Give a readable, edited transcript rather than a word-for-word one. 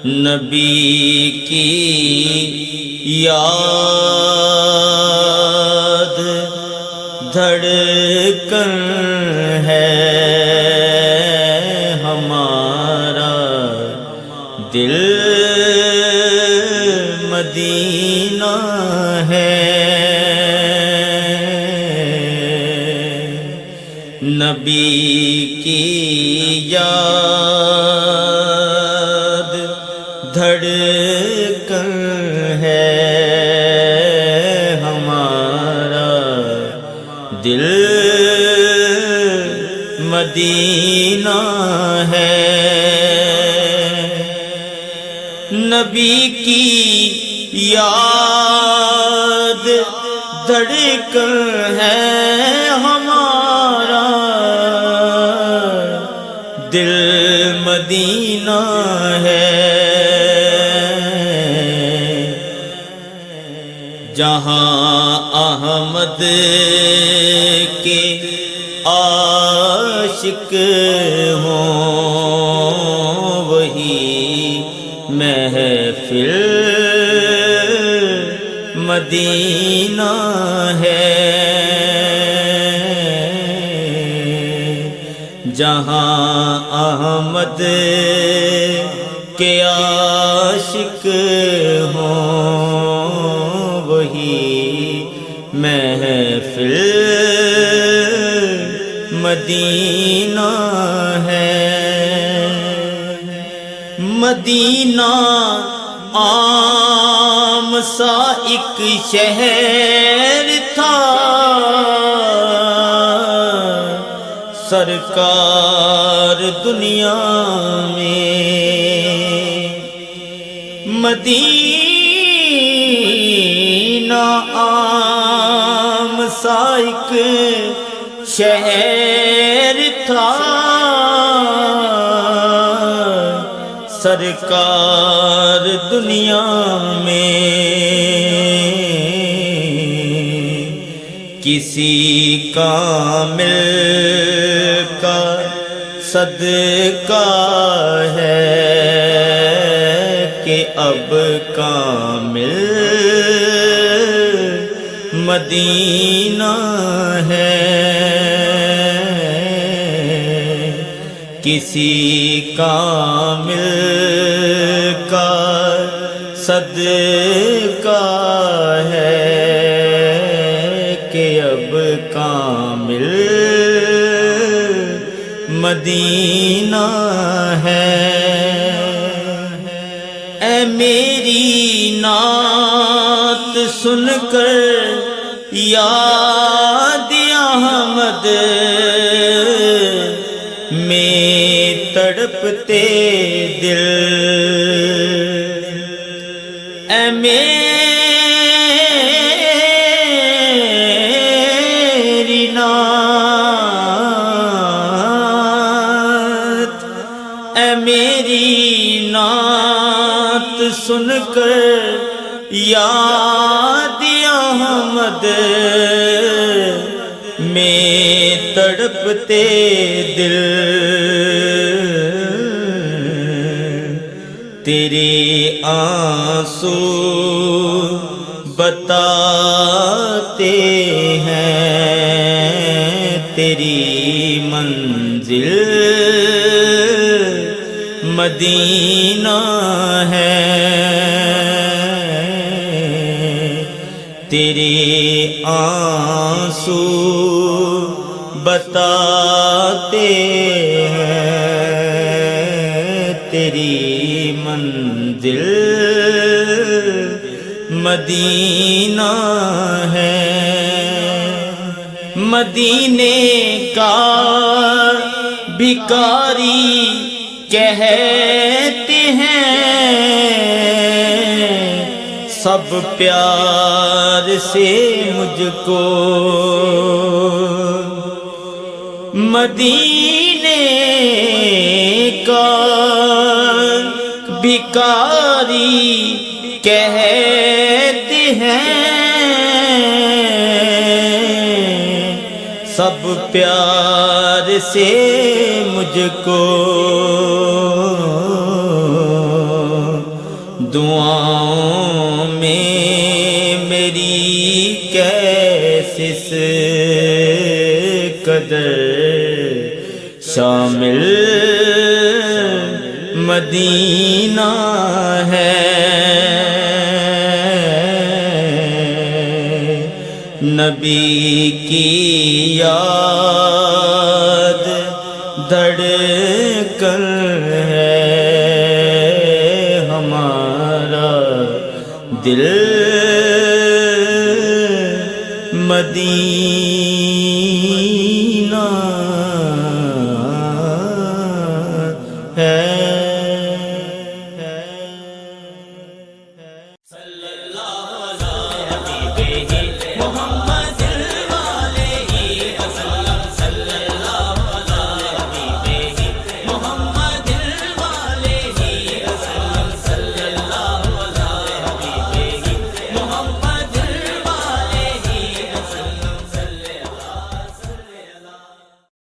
نبی کی یاد دھڑکن ہے ہمارا، دل مدینہ ہے۔ نبی کی یاد دھڑکن ہے ہمارا، دل مدینہ ہے۔ نبی کی یاد دھڑکن ہے ہمارا، دل مدینہ ہے۔ جہاں احمد کے عاشق ہوں وہی محفل مدینہ ہے۔ جہاں احمد کے عاشق ہوں وہی محفل مدینہ ہے۔ مدینہ عام سا ایک شہر تھا، سرکار دنیا میں مدینہ عام سا ایک شہر تھا، سرکار دنیا میں کسی کامل کا صدقہ ہے کہ اب کامل مدینہ ہے۔ کسی کامل کا صدقہ ہے کہ اب کامل مدینہ ہے۔ اے میری نعت سن کر یاد احمد میں تڑپتے دل، اے میری نعت، اے میری نعت سن کر یاد احمد میں تڑپتے دل، تیرے آنسو بتاتے ہیں تیری منزل مدینہ ہے۔ تیرے آنسو بتاتے ہیں تیری منزل مدینہ ہے۔ مدینے کا بھکاری کہتے ہیں سب پیار سے مجھ کو، مدینے پیار سے مجھ کو دعاؤں میں میری کیسے اس قدر شامل مدینہ ہے نبی کی یاد دھڑکن ہے ہمارا دل مدینہ ہے